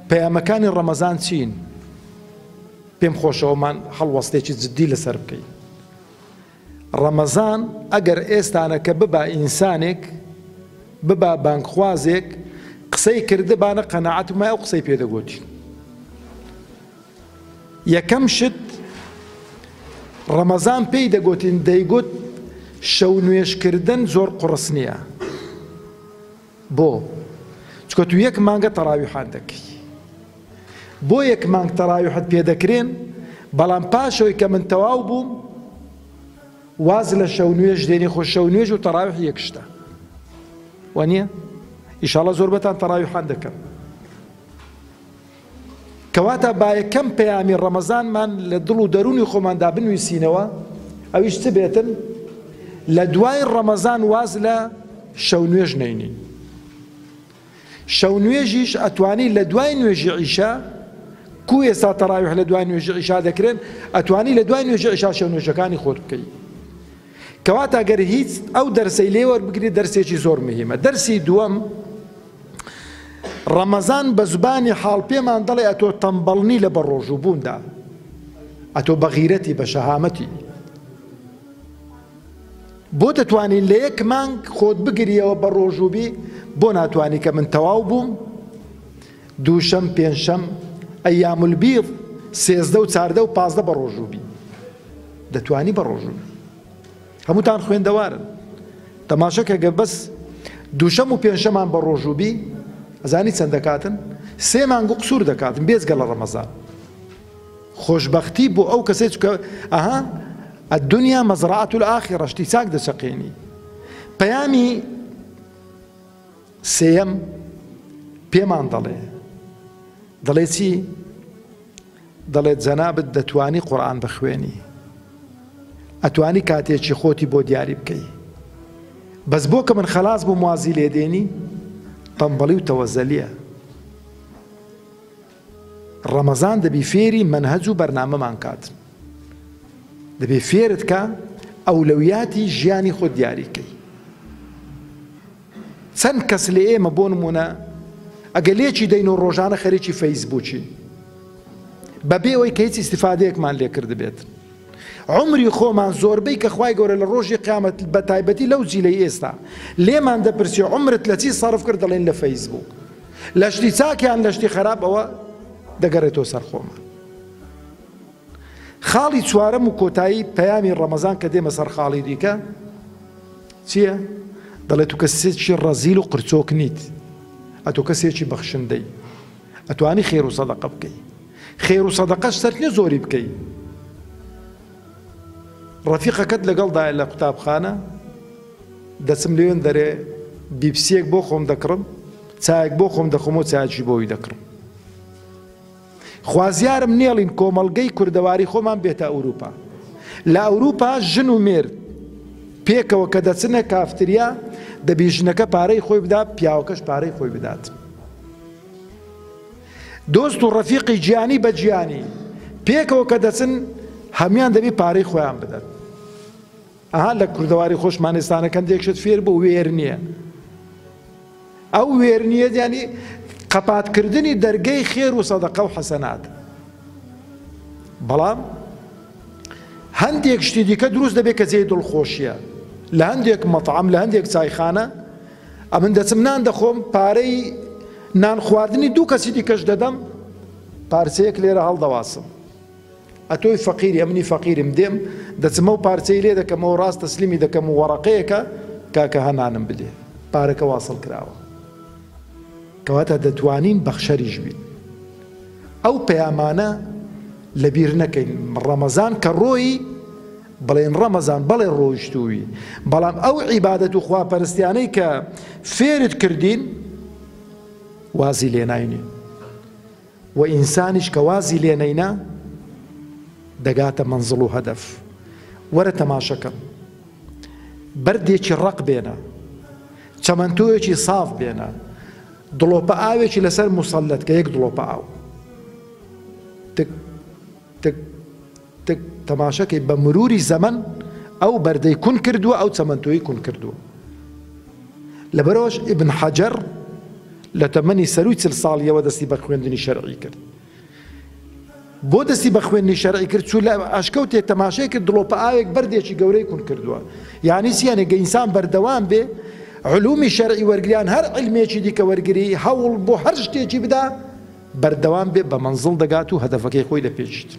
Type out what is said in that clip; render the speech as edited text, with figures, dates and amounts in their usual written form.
پەیامەکانی ڕەمەزان چین؟ پێم خۆشەوەمان هەڵوەستێکی جددی لەسەر بکەین. ڕەمەزان ئەگەر ئێستانە کە ببا ئینسانێک ببا بانکخوازێک قسەی کردبانە قەناعەت ومای ئەو قسەی پێدەگوتی. یەکەم شت ڕەمەزان پێی دەگوتین دەیگوت شەو نوێشکردن زۆر قڕس نییە. بۆ؟ چکە تو یەک مانگە تەراویحان دەکەی. بۆ یەک مانگ تەراویحت پێدەکرێن، بەڵام پاشەوەی کە من تەواو بووم واز لە شەو نوێژ دێنی خۆ شەو نوێژ و تەراویح یەک شتە. وانە؟ ئیشاڵڵا زۆر بەتان تەراویحان دەکەم. کەواتە با یەکەم پەیامی ڕەمەزانمان لە دڵ و دەرونی خۆماندا بنووسینەوە، ئەویش چ بێتن؟ لە دوای ڕەمەزان واز لە شەو نوێژ نەینین. شەو نوێژیش ئەتوانی لە دوای نوێژی عیشا، کو ئێستا تەراویح لە دوای نوێژی عیشا دەکرێن، ئەتوانی لە دوای نوێژی عیشا شەو نوێژەکانی خۆت بکەی. کەواتە ئەگەر هیچ ئەو دەرسەی لێ وەربگری دەرسێکی زۆر مهمە. دەرسی دووەم، ڕەمەزان بە زبانی حاڵ پێمان دەڵێ ئەتۆ تەمبەڵنی لە بەڕۆژووبووندا، ئەتۆ بەغیرەتی بە شەهامەتی. بۆ دەتوانین لە یەک مانگ خۆت بگریەوە بە ڕۆژووبی، بۆ ناتوانی کە من تەواو بووم دووشەم پێنجشەم ئەیام البیض سێزدە و چاردە و پازدە بە ڕۆژووبی دەتوانی بە ڕۆژووبی. هەمووتان خوێندەوارن. تەماشەکە گە بەس دووشەم و پێنجشەمان بە ڕۆژووبی ئەزانی چەند دەکاتن؟ 3 مانگ و قسوور دەکاتن بێزگە لە ڕەمەزان. خۆشبەختی بۆ ئەو کەسێک کە ئەها الدنیا مەزرعەت الآخرە، شتی چاک دەچەقێنی. پەیامی سێیەم پێمان دەڵێ چی؟ دەڵێت جەنابەت دەتوانی قورئان بخوێنی، ئەتوانی کاتێکی خۆتی بۆ دیاری بکەی، بەس بۆ کە من خەلاص بووم وازی لێدێنی تەمبەڵی و تەوەزەلیە. ڕەمەزان دەبی فێری مەنهەج و بەرنامەمان کات، دەبێ فێرت کە ئەولەویاتی ژیانی خۆت دیاریکەی. چەند کەس لە ئێمە بۆ نمونە ئەگە لێکی دەین و ڕۆژانە خەریکی فەیسبووکی بەبێ ئەوەی کە هیچ ئیسیفادەیەکمان لێ کرد بێت. عمری خۆمان زۆربەی کە خوای گەورە لە ڕۆژی قیامەت بە تایبەتی لەو جیلەی ئێستا لێمان دەپرسی عمرت لە چی سەرف کرد، دەڵێن لە فەیسبوک. لە شتی چاکیان لە شتی خراپ ئەوە دەگەڕێتەوە سەر خۆمان. خاڵی چوارەم و کۆتایی پەیامی ڕەمەزان کە دێمە سەر خاڵی دیکە چییە؟ دەڵێت تو کەسێکی ڕەزیل و قرچۆک نیت، ئەتۆ کەسێکی بەخشندەی، ئەتوانی خێر و سەدەقە بکەی. خێر و سەدەقەش سەرنیە زۆری بکەی. ڕەفیقەکەت لەگەڵدایە لە قوتابخانە، دەچم لێوێن دەرێ بیپسیەک بۆ خۆم دەکڕم، چایەک بۆ خۆم دەخۆمەوە چایەکی بۆی دەکڕم. خوازیارم نێڵین کۆمەڵگەی کوردەواری خۆمان بێتە ئەوروپا. لە ئەوروپا ژن و مێرد پێکەوە کە دەچنە کافتریا دەبی ژنەکە پارەی خۆی بدات، پیاوەکەش پارەی خۆی بدات. دۆست و ڕەفیقی گیانی بە گیانی پێکەوە کە دەچن هەمیان دەبی پارەی خۆیان بدات. ئەها لە کوردەواری خۆشمان ئێستانەکەن دێکشت فێر بۆ وێر نییە. ئەو وێر نییە یانی قەپاتکردنی دەرگەی خێر و سەدەقە و حەسەنات. بەڵام هەندێک شتی دیکە دروست دەبێت کە جێی دڵخۆشیە. لە هەندێک مەطعەم لە هەندێک چایخانە ئەمن دەچم نان دەخۆم پارەی نان خواردنی دوو کەسی دیکەش دەدەم، پارچەیەک لێرە هەڵدەواسم. ئەتۆی فەقیری ئەمنی فەقیرم دێم دەچمە و پارچەی لێ دەکەمەوە ڕاست تەسلیمی دەکەم و وەڕەقەیەکە کاکە هەنانم بدێ، پارەکە واصل کراوە. کەواتە دەتوانین بەخشەریش بین. ئەو پەیامانە لەبیر نەکەین. ڕەمەزان کە ڕۆی بڵێن ڕەمەزان بەڵێ ڕۆیشتووی، بەڵام ئەو عیبادەت و خواپەرستیانەی کە فێرت کردین وازی لێ ناینی، و ئینسانیش کە وازی لێ نەینا دەگاتە مەنزڵ و هەدەف. وەرە تەماشەکەم، بەردێکی ڕق بێنە، چەمەندۆیەکی ساف بێنە، دڵۆپە ئاوێکی لەسەر موسەلەت کە یەک دڵۆپە ئاو تک تک تک تەماشەکەی بە مروری زەمن ئەو بەردەی کون کردووە، ئەو چەمەندۆی کون کردووە. لەبەرەوەش ئیبن حەجەر لە تەمەنی سەرووی 40 ساڵیەوە دەستی بە خوێندنی شەرعی کرد. بۆ دەستی بە خوێندنی شەرعی کرد چوو لە ئاشکەوتێک تەماشای کرد دڵۆپە ئاوێک بەردێکی گەورەی کون کردووە. یعنی سیانێک ئینسان بەردەوام بێ علومی شەرعی وەرگریان هەر علمێکی دیکە وەرگری هەوڵ بۆ هەر شتێکی بدا بەردەوام بێ بە مەنزڵ دەگات و هەدەفەکەی خۆی دەپێچیت.